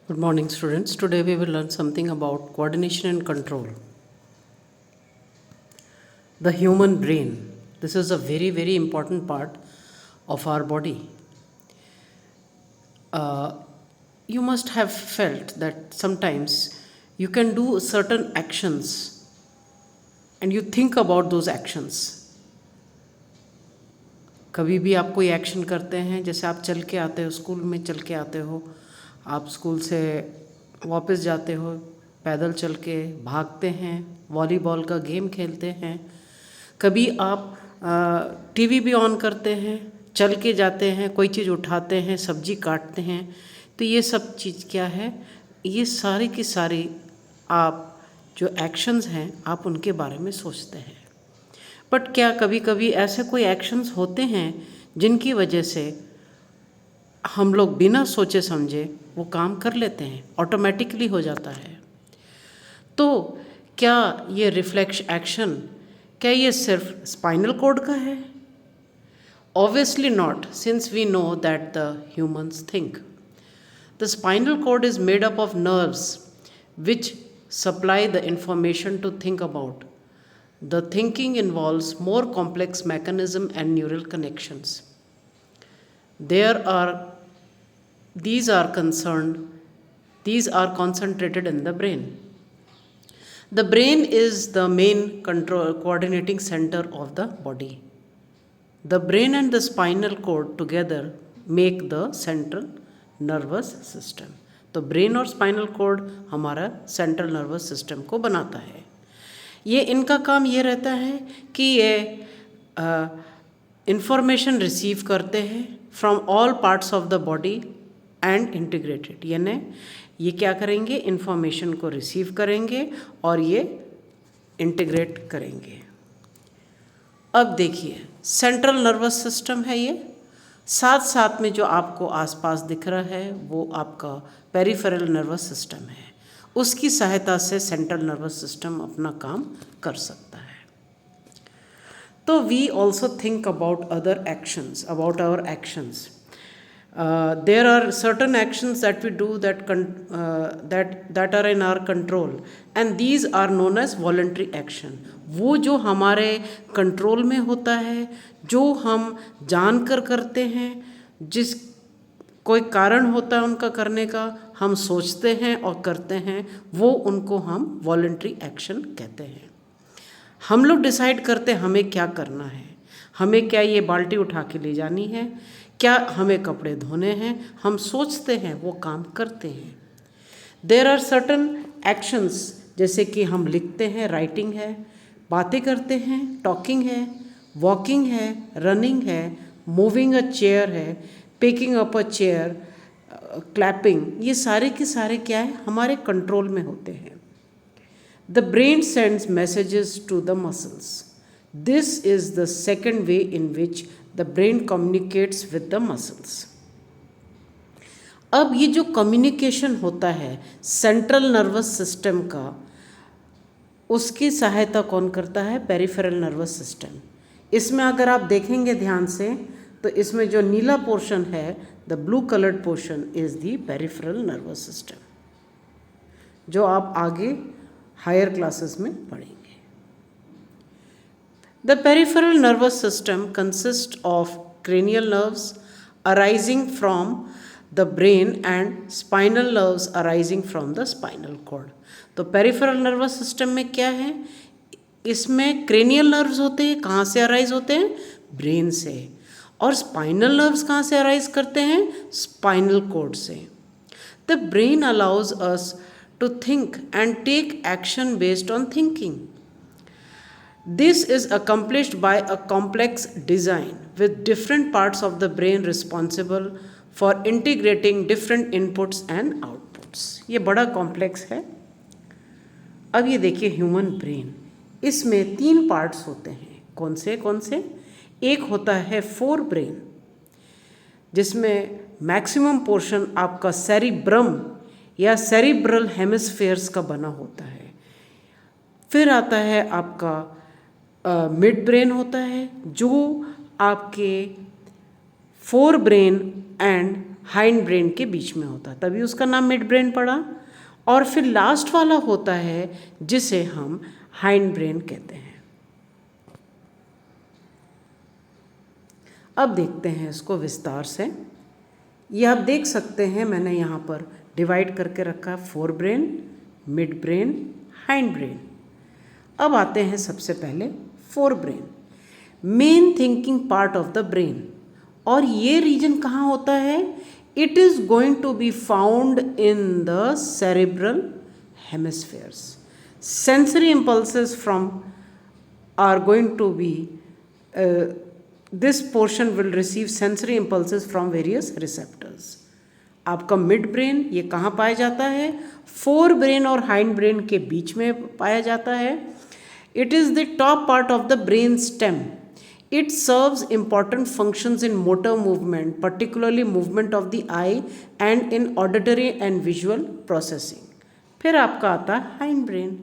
Good morning, students. Today we will learn something about coordination and control. The human brain. This is a very, very important part of our body. Uh, you must have felt that sometimes you can do certain actions and you think about those actions. कभी भी आप कोई action करते हैं, जैसे आप चल के आते हो, स्कूल में चल के आते हो, आप स्कूल से वापस जाते हो, पैदल चल के भागते हैं, वॉलीबॉल का गेम खेलते हैं, कभी आप टीवी भी ऑन करते हैं, चल के जाते हैं, कोई चीज़ उठाते हैं, सब्जी काटते हैं। तो ये सब चीज़ क्या है, ये सारी की सारी आप जो एक्शंस हैं आप उनके बारे में सोचते हैं। बट क्या कभी कभी ऐसे कोई एक्शंस होते हैं जिनकी वजह से हम लोग बिना सोचे समझे वो काम कर लेते हैं, ऑटोमेटिकली हो जाता है। तो क्या ये रिफ्लेक्स एक्शन, क्या ये सिर्फ स्पाइनल कॉर्ड का है? Obviously not, since we know that the humans think. The spinal cord is made up of nerves which supply the information to think about. The thinking involves more complex mechanism and neural connections. These are concentrated in the brain. The brain is the main coordinating center of the body. The brain and the spinal cord together make the central nervous system. तो brain और spinal cord हमारा central nervous system को बनाता है। ये इनका काम ये रहता है कि ये इंफॉर्मेशन रिसीव करते हैं from all parts of the body and integrated, यानी ये क्या करेंगे, इंफॉर्मेशन को रिसीव करेंगे और ये इंटीग्रेट करेंगे। अब देखिए, सेंट्रल नर्वस सिस्टम है ये, साथ साथ में जो आपको आसपास दिख रहा है वो आपका पेरिफेरल नर्वस सिस्टम है। उसकी सहायता से सेंट्रल नर्वस सिस्टम अपना काम कर सकता है। तो we also think about other actions, about our actions. There are certain actions that we do that are in our control, and these are known as voluntary action. वो जो हमारे control में होता है, जो हम जानकर करते हैं, जिस कोई कारण होता है उनका करने का, हम सोचते हैं और करते हैं, वो उनको हम वॉलंटरी एक्शन कहते हैं। हम लोग डिसाइड करते हैं हमें क्या करना है, हमें क्या ये बाल्टी उठा के ले जानी है, क्या हमें कपड़े धोने हैं, हम सोचते हैं, वो काम करते हैं। देयर आर सर्टन एक्शंस, जैसे कि हम लिखते हैं, राइटिंग है, बातें करते हैं, टॉकिंग है, वॉकिंग है, रनिंग है, मूविंग अ चेयर है, पिकिंग अप अ चेयर, क्लैपिंग, ये सारे के सारे क्या है, हमारे कंट्रोल में होते हैं। The brain sends messages to the muscles. This is the second way in which the brain communicates with the muscles. अब ये जो कम्युनिकेशन होता है सेंट्रल नर्वस सिस्टम का, उसकी सहायता कौन करता है? Peripheral nervous system. इसमें अगर आप देखेंगे ध्यान से तो इसमें जो नीला पोर्शन है, the blue coloured portion is the peripheral nervous system, जो आप आगे हायर क्लासेस में पढ़ेंगे। The peripheral nervous system consists of cranial nerves arising from the brain and spinal nerves arising from the spinal cord. तो peripheral nervous system में क्या है? इसमें cranial nerves होते हैं, कहाँ से arise होते हैं? brain से। और spinal nerves कहाँ से arise करते हैं? spinal cord से। The brain allows us to think and take action based on thinking. This is accomplished by a complex design with different parts of the brain responsible for integrating different inputs and outputs. ये बड़ा complex है। अब ये देखिए human brain, इसमें 3 parts होते हैं। कौन से कौन से? एक होता है फोर ब्रेन, जिसमें मैक्सिमम पोर्शन आपका सेरिब्रम या सेरिब्रल हेमिस्फेयर्स का बना होता है। फिर आता है आपका मिड ब्रेन होता है, जो आपके fore brain and hind brain के बीच में होता है, तभी उसका नाम मिड ब्रेन पड़ा। और फिर लास्ट वाला होता है जिसे हम हाइंड ब्रेन कहते हैं। अब देखते हैं इसको विस्तार से। ये आप देख सकते हैं, मैंने यहाँ पर डिवाइड करके रखा है fore brain, mid brain, hind brain. अब आते हैं सबसे पहले fore brain, main thinking part of the brain. और ये रीजन कहाँ होता है? It is going to be found in the cerebral hemispheres. Sensory impulses from are going to be this portion will receive sensory impulses from various receptors. आपका mid brain ये कहाँ पाया जाता है? फोर ब्रेन और हाइंड ब्रेन के बीच में पाया जाता है। It is the top part of the brain stem. It serves important functions in motor movement, particularly movement of the eye and in auditory and visual processing. फिर आपका आता है hind brain.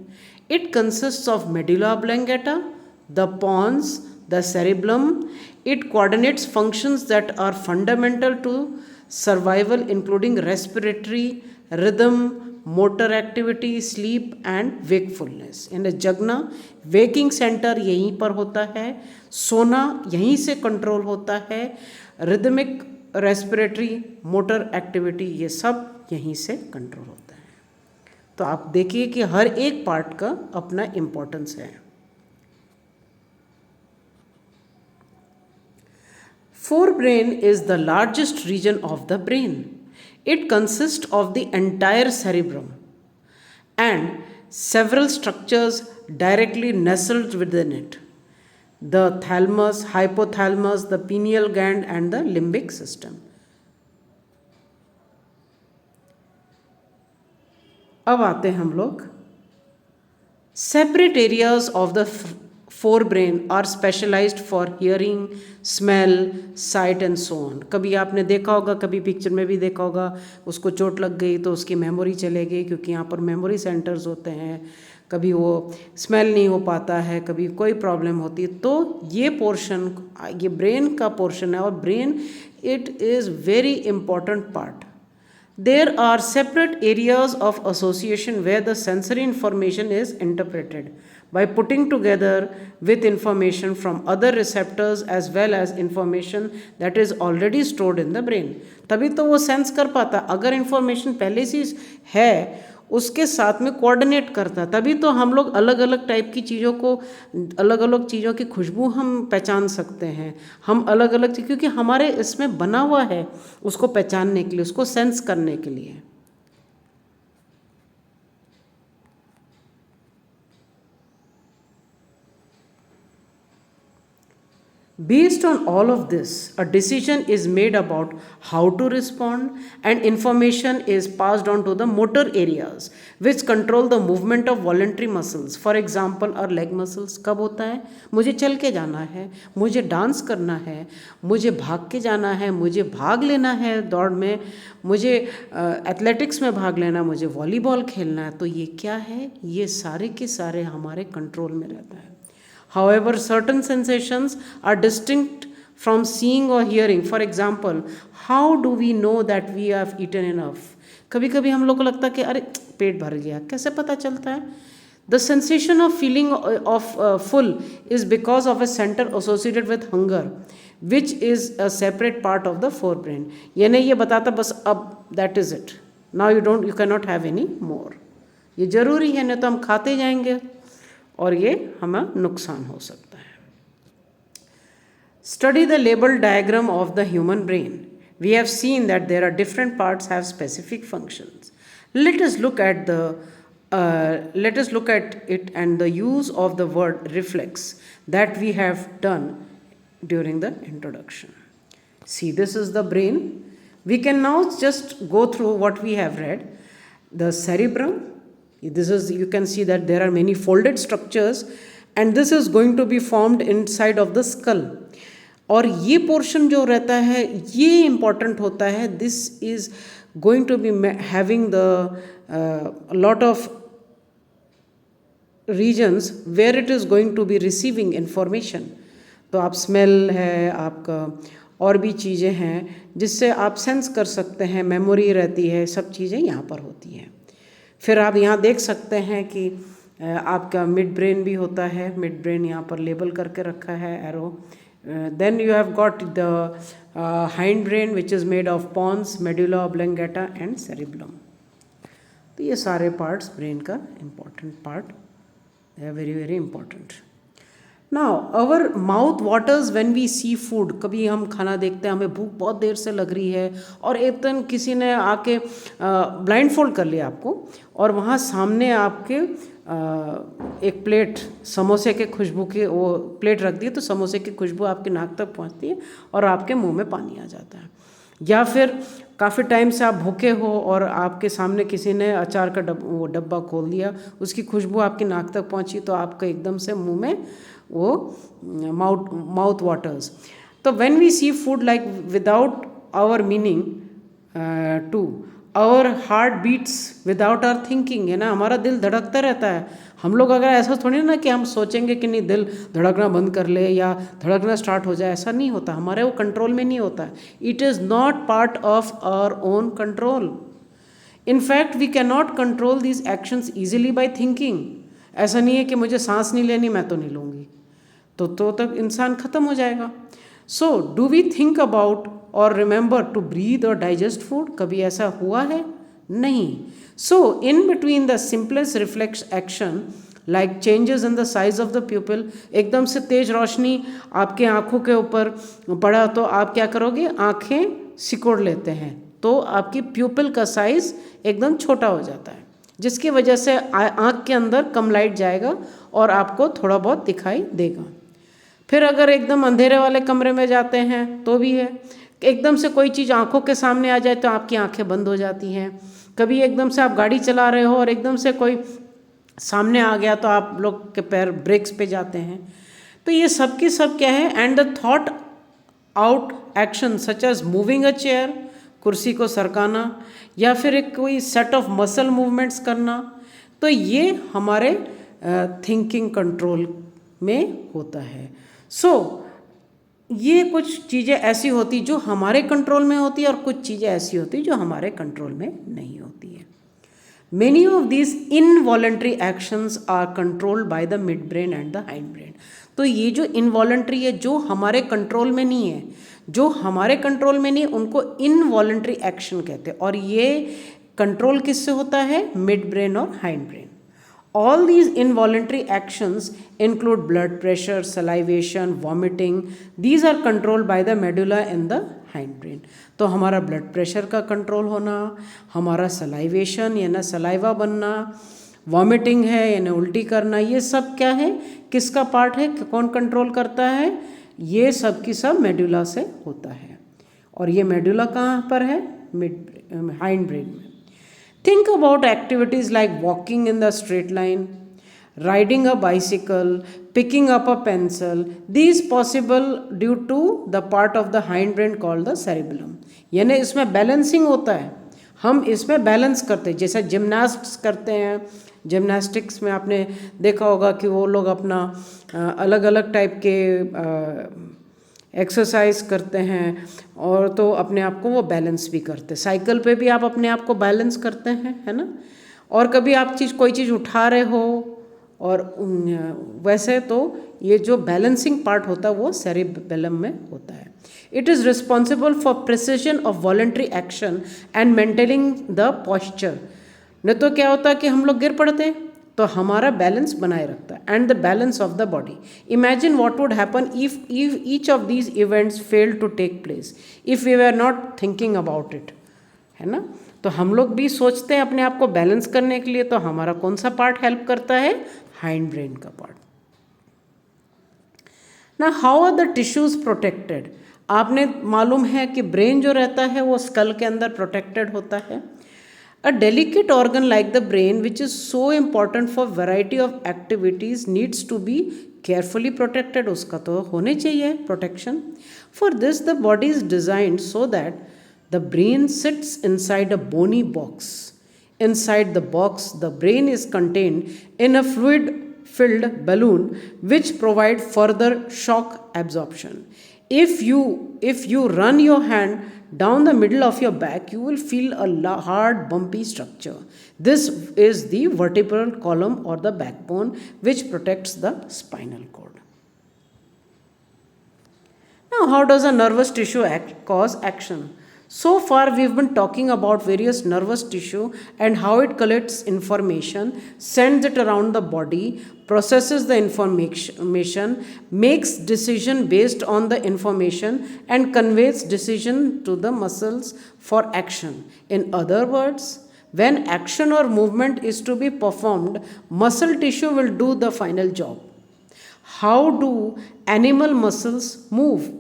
It consists of medulla oblongata, the pons, the cerebellum. It coordinates functions that are fundamental to survival, including respiratory, rhythm, motor activity, sleep and wakefulness. यानी जगना, waking centre यहीं पर होता है, सोना यहीं से कंट्रोल होता है, रिदमिक, रेस्पिरेटरी, मोटर एक्टिविटी ये सब यहीं से कंट्रोल होता है. तो आप देखिए कि हर एक पार्ट का अपना इम्पोर्टेंस है. Forebrain is the largest region of the brain. It consists of the entire cerebrum and several structures directly nestled within it: the thalamus, hypothalamus, the pineal gland, and the limbic system. अब आते हैं हम लोग. Separate areas of the forebrain are specialized for hearing, smell, sight and so on. कभी आपने देखा होगा, कभी पिक्चर में भी देखा होगा, उसको चोट लग गई तो उसकी मेमोरी चले गई, क्योंकि यहाँ पर मेमोरी सेंटर्स होते हैं. कभी वो स्मेल नहीं हो पाता है, कभी कोई प्रॉब्लम होती है. तो ये पोर्शन, ये ब्रेन का पोर्शन है. और brain it is very important part. There are separate areas of association where the sensory information is interpreted by putting together with information from other receptors as well as information that is already stored in the brain. तभी तो वो sense कर पाता. अगर information पहले से है उसके साथ में कोऑर्डिनेट करता, तभी तो हम लोग अलग अलग टाइप की चीज़ों को, अलग अलग चीज़ों की खुशबू हम पहचान सकते हैं. हम अलग अलग, क्योंकि हमारे इसमें बना हुआ है उसको पहचानने के लिए, उसको सेंस करने के लिए. Based on all of this, a decision is made about how to respond, and information is passed on to the motor areas which control the movement of voluntary muscles. For example, our leg muscles. कब होता है? मुझे चल के जाना है, मुझे dance करना है, मुझे भाग के जाना है, मुझे भाग लेना है दौड़ में, मुझे एथलेटिक्स में भाग लेना, मुझे वॉलीबॉल खेलना है. तो ये क्या है? ये सारे के सारे हमारे कंट्रोल में रहता है. However, certain sensations are distinct from seeing or hearing. For example, how do we know that we have eaten enough? कभी कभी हम लोग को लगता है कि अरे पेट भर गया. कैसे पता चलता है? The sensation of feeling of full is because of a center associated with hunger, which is a separate part of the forebrain. ये नहीं ये बताता बस अब that is it. Now you cannot have any more. ये जरूरी है, नहीं तो हम खाते जाएंगे और ये हमें नुकसान हो सकता है. Study the label diagram of the human brain. We have seen that there are different parts have specific functions. Let us look at it and the use of the word reflex that we have done during the introduction. See, this is the brain. We can now just go through what we have read. The cerebrum. This is, you can see that there are many folded structures and this is going to be formed inside of the skull. और ये portion जो रहता है ये important होता है. This is going to be having the lot of regions where it is going to be receiving information. तो आप स्मेल है, आपका और भी चीज़ें हैं जिससे आप सेंस कर सकते हैं, मेमोरी रहती है, सब चीज़ें यहाँ पर होती हैं। फिर आप यहाँ देख सकते हैं कि आपका मिड ब्रेन भी होता है, मिड ब्रेन यहाँ पर लेबल करके रखा है arrow. Then you have got the hind brain which is made of pons, medulla oblongata and cerebellum. तो ये सारे पार्ट्स ब्रेन का इम्पॉर्टेंट पार्ट है, very very important. Now our mouth waters when we see food. कभी हम खाना देखते हैं, हमें भूख बहुत देर से लग रही है और एक दिन किसी ने आके ब्लाइंड फोल्ड कर लिया आपको और वहाँ सामने आपके एक प्लेट समोसे के खुशबू की वो प्लेट रख दी, तो समोसे की खुशबू आपकी नाक तक पहुँचती है और आपके मुंह में पानी आ जाता है। या फिर काफ़ी टाइम से आप भूखे हो और आपके सामने किसी ने अचार का वो डब्बा खोल दिया, उसकी खुशबू आपकी नाक तक पहुंची तो आपका एकदम से मुंह में वो माउथ वाटर्स। तो when we see food like without our meaning to, our heart beats without our thinking, है ना, हमारा दिल धड़कता रहता है। हम लोग अगर ऐसा थोड़ी ना कि हम सोचेंगे कि नहीं दिल धड़कना बंद कर ले या धड़कना स्टार्ट हो जाए, ऐसा नहीं होता, हमारे वो कंट्रोल में नहीं होता। It is not part of our own control. In fact we can not control these actions easily by thinking. ऐसा नहीं है कि मुझे सांस नहीं लेनी, मैं तो नहीं लूँगी, तो तक इंसान ख़त्म हो जाएगा। So do we think about और रिमेंबर टू ब्रीथ और डाइजेस्ट फूड? कभी ऐसा हुआ है? नहीं। So in between the simplest reflex action like changes in the size of the pupil, एकदम से तेज रोशनी आपके आँखों के ऊपर पड़ा तो आप क्या करोगे, आँखें सिकोड़ लेते हैं, तो आपकी प्यूपिल का साइज एकदम छोटा हो जाता है, जिसकी वजह से आँख के अंदर कम लाइट जाएगा और आपको थोड़ा बहुत दिखाई देगा। फिर अगर एकदम अंधेरे वाले कमरे में जाते हैं तो भी है, एकदम से कोई चीज़ आंखों के सामने आ जाए तो आपकी आंखें बंद हो जाती हैं। कभी एकदम से आप गाड़ी चला रहे हो और एकदम से कोई सामने आ गया तो आप लोग के पैर ब्रेक्स पे जाते हैं। तो ये सब की सब क्या है, and the thought out action such as moving a chair, कुर्सी को सरकाना या फिर एक कोई सेट ऑफ मसल मूवमेंट्स करना, तो ये हमारे थिंकिंग कंट्रोल में होता है। सो ये कुछ चीज़ें ऐसी होती जो हमारे कंट्रोल में होती है और कुछ चीज़ें ऐसी होती जो हमारे कंट्रोल में नहीं होती है। Many of these involuntary actions are controlled by the midbrain and the hindbrain। तो ये जो involuntary है, जो हमारे कंट्रोल में नहीं है, जो हमारे कंट्रोल में नहीं, उनको involuntary action कहते हैं। और ये कंट्रोल किससे होता है, मिड ब्रेन और hind brain. All these involuntary actions include blood pressure, salivation, vomiting. These are controlled by the medulla and the hindbrain। तो हमारा ब्लड प्रेशर का कंट्रोल होना, हमारा सलाइवेशन यानी सलाइवा बनना, वॉमिटिंग है यानी उल्टी करना, ये सब क्या है, किसका पार्ट है, कौन कंट्रोल करता है, ये सब की सब मेडुला से होता है। और ये मेडुला कहाँ पर है, हाइंड ब्रेन में। Think about activities like walking in the straight line, riding a bicycle, picking up a pencil. These possible due to the part of the hind brain called the cerebellum। यानी इसमें balancing होता है, हम इसमें balance करते हैं, जैसे जिम्नास्ट्स करते हैं। जिम्नास्टिक्स में आपने देखा होगा कि वो लोग अपना अलग अलग टाइप के एक्सरसाइज करते हैं और तो अपने आप को वो बैलेंस भी करते हैं। साइकिल पे भी आप अपने आप को बैलेंस करते हैं, है ना। और कभी आप कोई चीज़ उठा रहे हो और वैसे तो ये जो बैलेंसिंग पार्ट होता है वो सेरिबेलम में होता है। It is responsible for precision of voluntary action and maintaining the posture. नहीं तो क्या होता है कि हम लोग गिर पड़ते हैं, तो हमारा बैलेंस बनाए रखता है, and the balance of the body. Imagine what would happen if each of these events fail to take place if we are not thinking about it, है ना। तो हम लोग भी सोचते हैं अपने आप को बैलेंस करने के लिए, तो हमारा कौन सा पार्ट हेल्प करता है, हाइंड ब्रेन का पार्ट। ना how are the tissues protected. आपने मालूम है कि ब्रेन जो रहता है वो स्कल के अंदर प्रोटेक्टेड होता है। A delicate organ like the brain, which is so important for variety of activities, needs to be carefully protected। उसका तो होने चाहिए protection। For this, the body is designed so that the brain sits inside a bony box। Inside the box, the brain is contained in a fluid-filled balloon, which provide further shock absorption। If you run your hand down the middle of your back, you will feel a hard bumpy structure. This is the vertebral column or the backbone which protects the spinal cord. Now, how does a nervous tissue cause action? So far we've been talking about various nervous tissue and how it collects information, sends it around the body, processes the information, makes decision based on the information, and conveys decision to the muscles for action. In other words, when action or movement is to be performed, muscle tissue will do the final job. How do animal muscles move?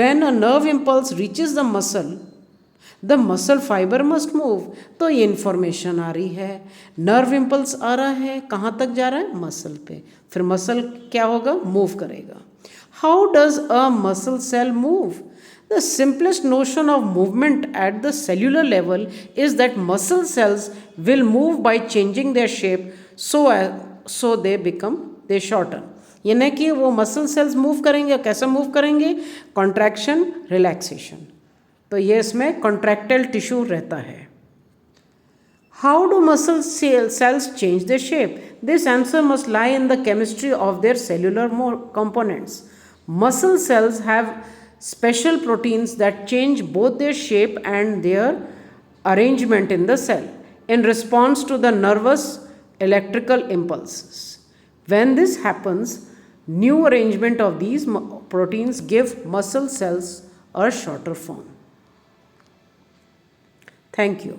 When a nerve impulse reaches the muscle fiber must move. तो ये information आ रही है, nerve impulse आ रहा है, कहाँ तक जा रहा है? मसल पे. फिर मसल क्या होगा? मूव करेगा. How does a muscle cell move? The simplest notion of movement at the cellular level is that muscle cells will move by changing their shape so they shorten. यानी कि वो muscle cells move करेंगे. कैसे move करेंगे? Contraction, relaxation. तो ये इसमें contractile tissue रहता है. How do muscle cells change their shape? This answer must lie in the chemistry of their cellular components. Muscle cells have special proteins that change both their shape and their arrangement in the cell in response to the nervous electrical impulses. When this happens, new arrangement of these proteins give muscle cells a shorter form. Thank you.